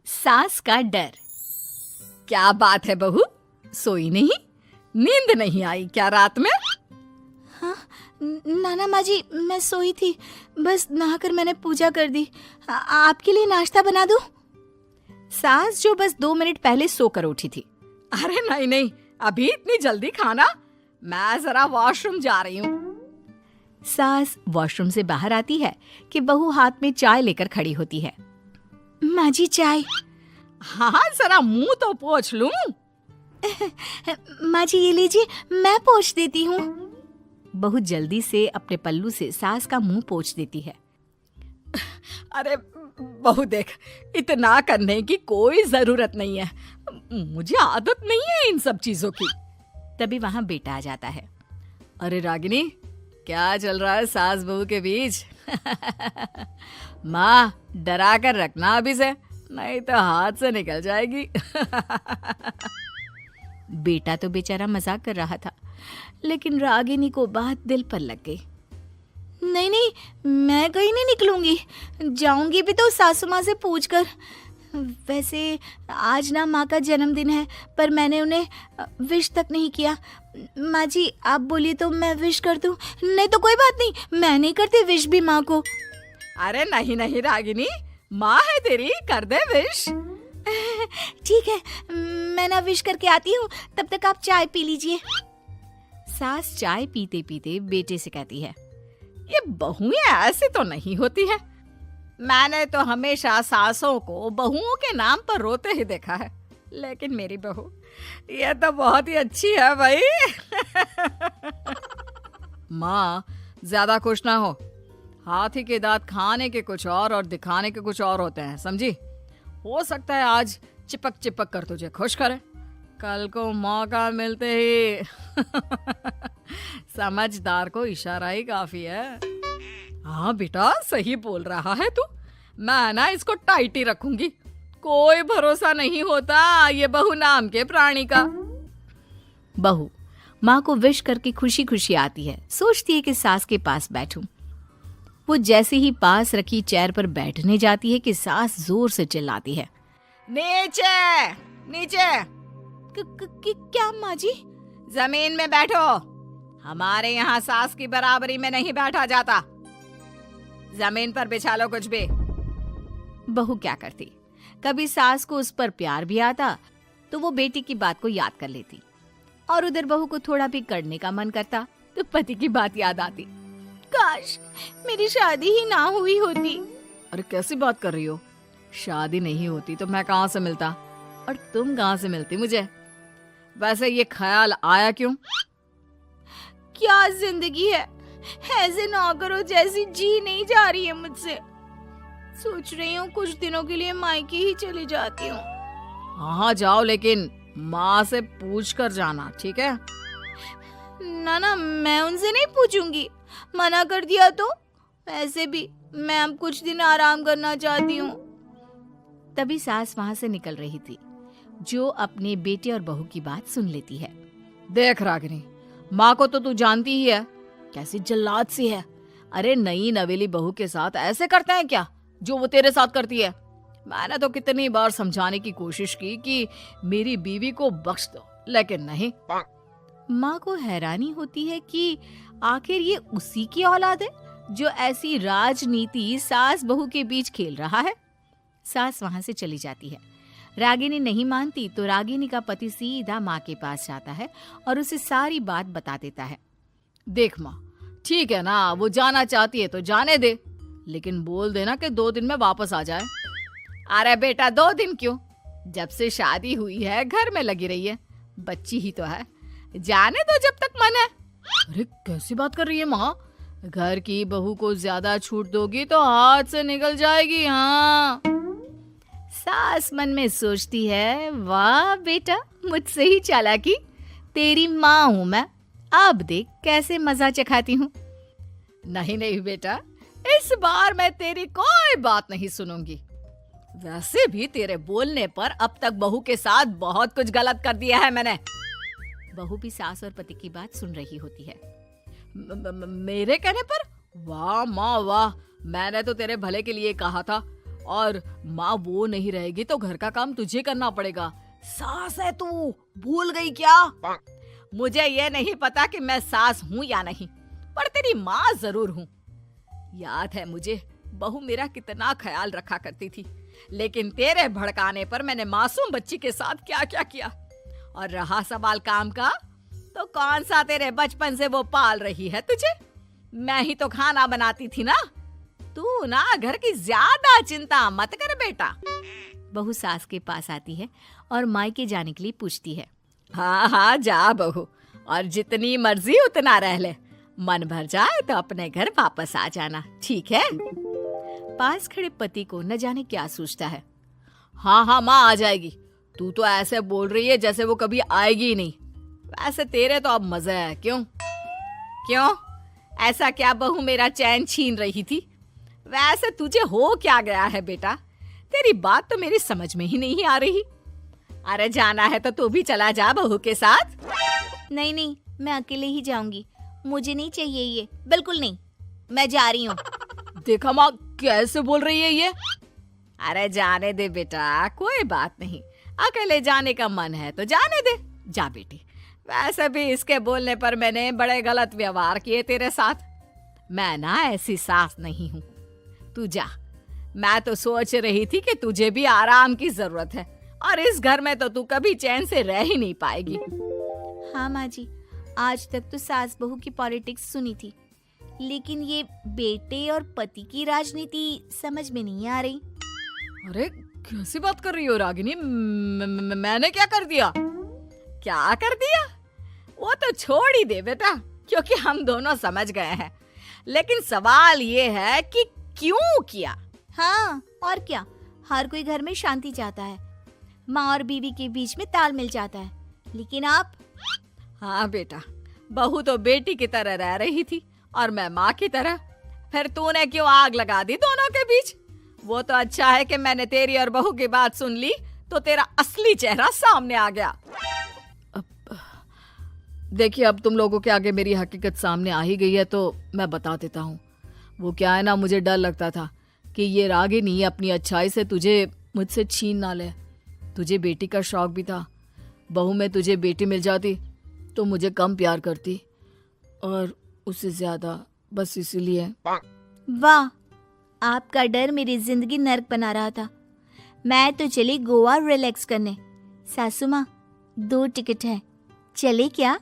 सास का डर। क्या बात है बहू, सोई नहीं? नींद नहीं आई क्या रात में? हाँ नाना माँ जी, मैं सोई थी, बस नहाकर मैंने पूजा कर दी। आपके लिए नाश्ता बना दूं? सास जो बस 2 मिनट पहले सोकर उठी थी। अरे नहीं नहीं, अभी इतनी जल्दी खाना? मैं जरा वॉशरूम जा रही हूँ। सास वॉशरूम से बाहर आती है कि बहू हाथ में चाय लेकर खड़ी होती है। माँ जी चाय। हाँ जरा मुंह तो पोंछ लूं। माँ जी ये लीजिए, मैं पोंछ देती हूँ। बहू जल्दी से अपने पल्लू से सास का मुंह पोंछ देती है। अरे बहू देख, इतना करने की कोई जरूरत नहीं है, मुझे आदत नहीं है इन सब चीजों की। तभी वहां बेटा आ जाता है। अरे रागिनी, क्या चल रहा है सास बहू के बीच? माँ डरा कर रखना अभी से, नहीं तो हाथ से निकल जाएगी। बेटा तो बेचारा मजाक कर रहा था, लेकिन रागिनी को बात दिल पर लग गई। नहीं नहीं, मैं कहीं नहीं निकलूंगी, जाऊंगी भी तो सासू माँ से पूछकर। वैसे आज ना माँ का जन्मदिन है, पर मैंने उन्हें विश तक नहीं किया। माँ जी आप बोलिए तो मैं विश कर दूं? नहीं तो कोई बात नहीं, मैं नहीं करती विश भी माँ को। अरे नहीं नहीं रागिनी, माँ है तेरी, कर दे विश। ठीक है, मैं ना विश करके आती हूँ, तब तक आप चाय पी लीजिए। सास चाय पीते पीते बेटे से कहती है, ये बहुएं ऐसी तो नहीं होती है। मैंने तो हमेशा सासों को बहुओं के नाम पर रोते ही देखा है, लेकिन मेरी बहू ये तो बहुत ही अच्छी है भाई। माँ ज्यादा खुश ना हो, हाथी के दांत खाने के कुछ और दिखाने के कुछ और होते हैं, समझी? हो सकता है आज चिपक चिपक कर तुझे खुश करे, कल को मौका मिलते ही समझदार को इशारा ही काफी है। हाँ बेटा सही बोल रहा है तू, मैं ना इसको टाइट ही रखूंगी, कोई भरोसा नहीं होता ये बहू नाम के प्राणी का। बहू माँ को विश करके खुशी खुशी आती है, सोचती है कि सास के पास बैठूं। वो जैसे ही पास रखी चेयर पर बैठने जाती है कि सास जोर से चिल्लाती है, नीचे नीचे। क्या माँ जी? जमीन में बैठो, हमारे यहाँ सास की बराबरी में नहीं बैठा जाता, जमीन पर बिछा लो कुछ भी। बहू क्या करती, कभी सास को उस पर प्यार भी आता तो वो बेटी की बात को याद कर लेती, और उधर बहू को थोड़ा भी करने का मन करता तो पति की बात याद आती। काश मेरी शादी ही ना हुई होती। अरे कैसी बात कर रही हो, शादी नहीं होती तो मैं कहाँ से मिलता और तुम कहाँ से मिलती मुझे? वैसे ये ख्याल आया क्यों? क्या जिंदगी है, ऐसे नौकरों जैसी जी नहीं जा रही है मुझसे। सोच रही हूँ कुछ दिनों के लिए मायके ही चली जाती हूँ। हाँ जाओ, लेकिन माँ से पूछ कर जाना, ठीक है? ना मैं उनसे नहीं पूछूंगी, मना कर दिया तो। वैसे भी मैं अब कुछ दिन आराम करना चाहती हूँ। तभी सास वहां से निकल रही थी, जो अपने बेटे और बहू की बात सुन लेती है। देख रागिनी, माँ को तो तू जानती ही है, कैसी जल्लाद सी है। अरे नई नवेली बहू के साथ ऐसे करते हैं क्या जो वो तेरे साथ करती है? मैंने तो कितनी बार समझाने की कोशिश की कि मेरी बीवी को बख्श दो, लेकिन नहीं। माँ को हैरानी होती है कि आखिर ये उसी की औलाद है जो ऐसी राजनीति सास बहू के बीच खेल रहा है। सास वहां से चली जाती है। रागिनी नहीं मानती तो रागिनी का पति सीधा माँ के पास जाता है और उसे सारी बात बता देता है। देख माँ, ठीक है ना, वो जाना चाहती है तो जाने दे, लेकिन बोल देना कि 2 दिन में वापस आ जाए। अरे बेटा 2 दिन क्यों, जब से शादी हुई है घर में लगी रही है, बच्ची ही तो है, जाने दो जब तक मन है। अरे कैसी बात कर रही है माँ, घर की बहू को ज्यादा छूट दोगी तो हाथ से निकल जाएगी। हाँ, सास मन में सोचती है, वाह बेटा मुझसे ही चालाकी, तेरी माँ हूं मैं, अब देख कैसे मजा चखाती हूँ। नहीं नहीं बेटा, इस बार मैं तेरी कोई बात नहीं सुनूंगी। वैसे भी तेरे बोलने पर अब तक बहू के साथ बहुत कुछ गलत कर दिया है मैंने। बहू भी सास और पति की बात सुन रही होती है। मेरे कहने पर? वाह माँ वाह, मैंने तो तेरे भले के लिए कहा था और माँ वो नहीं रहेगी तो घर का काम तुझे करना पड़ेगा। सास है तू, भूल गई क्या? मुझे ये नहीं पता कि मैं सास हूँ या नहीं, पर तेरी माँ जरूर हूँ। याद है मुझे बहू मेरा कितना ख्याल रखा करती थी, लेकिन तेरे भड़काने पर मैंने मासूम बच्ची के साथ क्या क्या किया। और रहा सवाल काम का, तो कौन सा तेरे बचपन से वो पाल रही है तुझे? मैं ही तो खाना बनाती थी ना। तू ना घर की ज्यादा चिंता मत कर बेटा। बहू सास के पास आती है और मायके जाने के लिए पूछती है। हाँ हाँ जा बहू, और जितनी मर्जी उतना रह ले। मन भर जाए तो अपने घर वापस आ जाना, ठीक है? पास खड़े पति को न जाने क्या सोचता है। हाँ हाँ माँ आ जाएगी। तू तो ऐसे बोल रही है जैसे वो कभी आएगी ही नहीं। वैसे तेरे तो अब मजे है। क्यों क्यों ऐसा क्या बहू मेरा चैन छीन रही थी? वैसे तुझे हो क्या गया है बेटा? तेरी बात तो मेरी समझ में ही नहीं आ रही। अरे जाना है तो तू भी चला जा बहू के साथ। नहीं नहीं, मैं अकेले ही जाऊंगी, मुझे नहीं चाहिए ये, बिल्कुल नहीं, मैं जा रही हूँ। देखा माँ कैसे बोल रही है ये। अरे जाने दे बेटा, कोई बात नहीं। अकेले जाने का मन है तो जाने दे, जा बेटी। वैसे भी इसके बोलने पर मैंने बड़े गलत व्यवहार किए तेरे साथ। मैं ना ऐसी सास नहीं हूँ। तू जा। मैं तो सोच रही थी कि तुझे भी आराम की जरूरत है, और इस घर में तो तू कभी चैन से रह ही नहीं पाएगी। हाँ माँ जी, आज तक तो सास बहू की पॉलिटिक्स सुनी थी, लेकिन ये बेटे और पति की राजनीति समझ में नहीं आ रही। अरे कैसी बात कर रही हो रागिनी? मैंने क्या कर दिया? क्या कर दिया? वो तो छोड़ ही दे बेटा, क्योंकि हम दोनों समझ गए हैं। लेकिन सवाल ये है कि क्यों किया? हाँ और क्या, हर कोई घर में शांति चाहता है, माँ और बीवी के बीच में तालमेल चाहता है, लेकिन आप? हाँ बेटा, बहू तो बेटी की तरह रह रही थी और मैं माँ की तरह। फिर तूने क्यों आग लगा दी दोनों के बीच? वो तो अच्छा है कि मैंने तेरी और बहू की बात सुन ली, तो तेरा असली चेहरा सामने आ गया। देखिए, अब तुम लोगों के आगे मेरी हकीकत सामने आ ही गई है तो मैं बता देता हूँ। वो क्या है ना, मुझे डर लगता था कि ये रागिनी अपनी अच्छाई से तुझे मुझसे छीन ना ले। तुझे बेटी का शौक भी था। बहू में तुझे बेटी मिल जाती तो मुझे कम प्यार करती, और उससे ज्यादा, बस इसीलिए। वाह, आपका डर मेरी जिंदगी नर्क बना रहा था। मैं तो चली गोवा रिलैक्स करने। सासू माँ, 2 टिकट है, चले क्या?